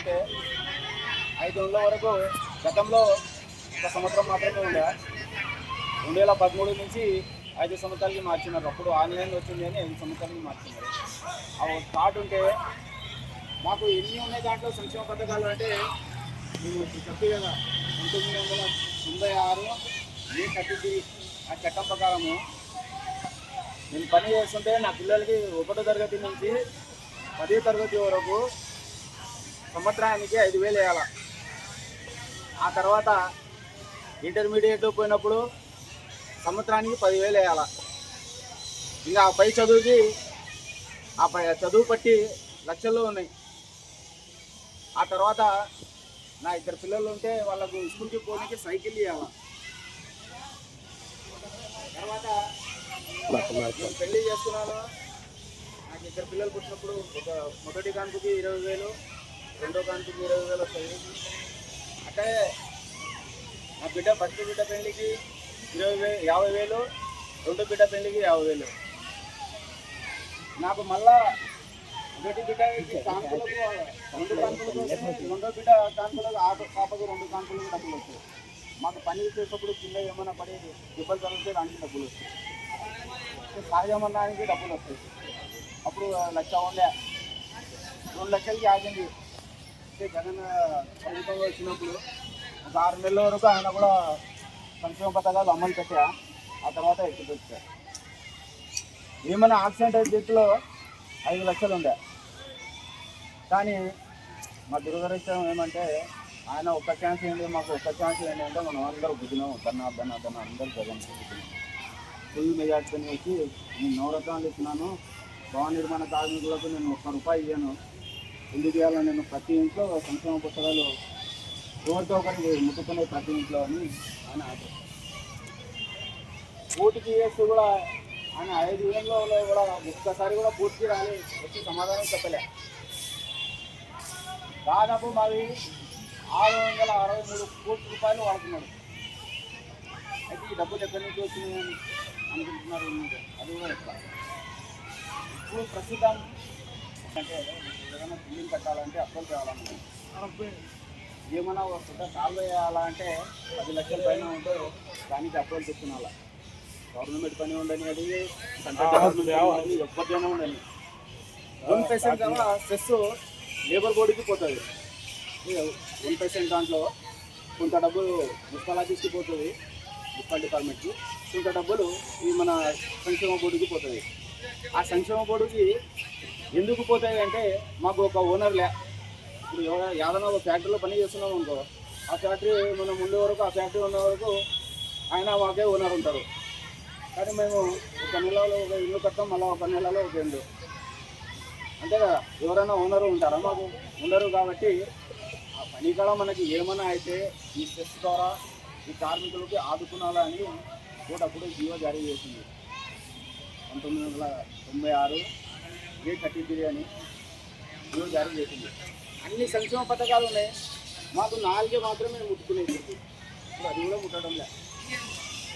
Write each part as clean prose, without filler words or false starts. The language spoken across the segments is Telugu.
అంటే 5 వరకు గతంలో ఒక సంవత్సరం మాత్రమే ఉండే. 2013 నుంచి 5 సంవత్సరాలకి మార్చినారు. అప్పుడు ఆన్లైన్ వచ్చింది అని 5 సంవత్సరాలకి మార్చినారు. ఆ కార్డు ఉంటే మాకు ఎన్ని ఉన్నాయి దాంట్లో సంక్షేమ పథకాలు అంటే మేము చెప్పి కదా 1996 ఏ కట్టింది ఆ చట్టం ప్రకారము నేను పని చేస్తుంటే నా పిల్లలకి 1వ తరగతి నుంచి 10వ తరగతి వరకు సంవత్సరానికి 5,000 వేయాలి. ఆ తర్వాత ఇంటర్మీడియట్ పోయినప్పుడు సంవత్సరానికి 10,000 వేయాలి. ఇంకా ఆ పై చదువుకి చదువు పట్టి లక్షల్లో ఉన్నాయి. ఆ తర్వాత నా 2 పిల్లలు ఉంటే వాళ్ళకు స్కూల్కి పోనీకి సైకిల్ ఇవ్వాలి. తర్వాత నేను పెళ్ళి చేసుకున్నాను. నాకు 2 పిల్లలు పుట్టినప్పుడు మొదటి కాన్పుకి 20,000, రెండో కాన్పుకి 20,000 వస్తాయి. అంటే నా ఫస్ట్ బిడ్డ పెళ్ళికి 50,000, రెండో బిడ్డ పెళ్ళికి 50,000. నాకు మళ్ళా మొదటి బిడ్డ కాన్పులకు 2 కాన్పులకు వస్తాయి, రెండో బిడ్డ కాన్పులకు పాపకు 2 కాన్పులకు డబ్బులు వస్తాయి. మాకు పని చేసేటప్పుడు కింద ఏమైనా పడి దెబ్బలు తగిలితే దానికి డబ్బులు వస్తాయి. సహజమన్నానికి డబ్బులు వస్తాయి. అప్పుడు 1,00,000 ఉండే, 2 లక్షలకి ఆగింది. అంటే జగన్ ప్రభుత్వం వచ్చినప్పుడు ఒక 6 నెలల వరకు ఆయన కూడా సంక్షేమ పథకాలు అమలు పెట్టా. ఆ తర్వాత ఎత్తుకొచ్చారు. ఏమైనా యాక్సిడెంట్ అయితే చేతిలో 5 లక్షలు ఉండే. కానీ మా దురదృష్టం ఏమంటే ఆయన ఒక్క ఛాన్స్ ఏంటి, మాకు ఒక్క ఛాన్స్ ఏంటి అంటే మనం అందరూ బుద్ధినాం. అద్దన్న అందరూ జగన్ బుద్ధినాం. ఫుల్ మెజార్టీని వచ్చి నేను నవరత్నాలు ఇస్తున్నాను. భవన నిర్మాణ కార్మికులకు నేను ₹1 ఇవ్వను. ఎందుకు ఇవ్వాలని నేను ప్రతి ఇంట్లో సంక్షేమ పుస్తకాలు ఎవరితో ఒకరికి ముట్టుకునే ప్రతి ఇంట్లో అని ఆయన ఆశిస్తాను. పూర్తికి చేస్తూ కూడా ఆయన 5 ఏళ్ళలో కూడా ఒక్కసారి కూడా పూర్తికి రాలి వచ్చి సమాధానం చెప్పలే. దాదాపు మాది 663 కోట్ల రూపాయలు వాడుతున్నాడు. అయితే ఈ డబ్బులు ఎక్కడి నుంచి వచ్చినాయని అనుకుంటున్నారు. అది కూడా ఎక్కువ. ఇప్పుడు ప్రస్తుతం అంటే ఏదైనా బిల్డింగ్ కట్టాలంటే అప్పులు తేవాలన్నమాట. ఏమైనా పెద్ద సాల్వ్ చేయాలంటే 10 లక్షల పైన ఉంటే దానికి అప్పులు తెచ్చుకోవాలి. గవర్నమెంట్ పని ఉండని, అది ఎప్పటికైనా ఉండని. 1% కన్నా స్ట్రెస్ లేబర్ బోర్డుకి పోతుంది. 1% దాంట్లో కొంత డబ్బులు మున్సిపల్ ఆఫీస్కి పోతుంది, మున్సిపల్ డిపార్ట్మెంట్కి. కొంత డబ్బులు ఈ మన సంక్షేమ బోర్డుకి పోతుంది. ఆ సంక్షేమ బోర్డుకి ఎందుకు పోతాయి అంటే మాకు ఒక ఓనర్లే. ఇప్పుడు ఏదైనా ఒక ఫ్యాక్టరీలో పని చేస్తున్నాం అనుకో, ఆ ఫ్యాక్టరీ మనం ఉండే వరకు, ఆ ఫ్యాక్టరీ ఉన్న వరకు ఆయన మాకే ఓనర్ ఉంటారు. కానీ మేము ఒక నెలలో ఒక ఇల్లు కట్టాం, మళ్ళీ ఒక నెలలో ఒక ఇల్లు, అంతే కదా. ఎవరైనా ఓనరు ఉంటారా? మాకు ఉండరు. కాబట్టి ఆ పని కూడా మనకి ఏమైనా అయితే ఈ స్ట్రెస్ ద్వారా ఈ కార్మికులకి ఆదుకునాలా అని అప్పుడు జీవో జారీ చేసింది. 1996 A33 అని జీవో జారీ చేసింది. అన్ని సంక్షేమ పథకాలు ఉన్నాయి. మాకు 4 మాత్రమే ముట్టుకునేది. ఇప్పుడు అది కూడా ముట్టడం లేదు.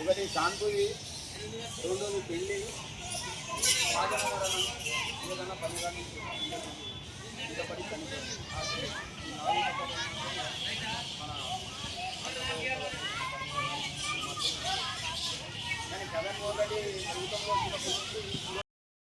ఒకటి కాన్పుది, రెండోది పెళ్ళి, రాజమరణం,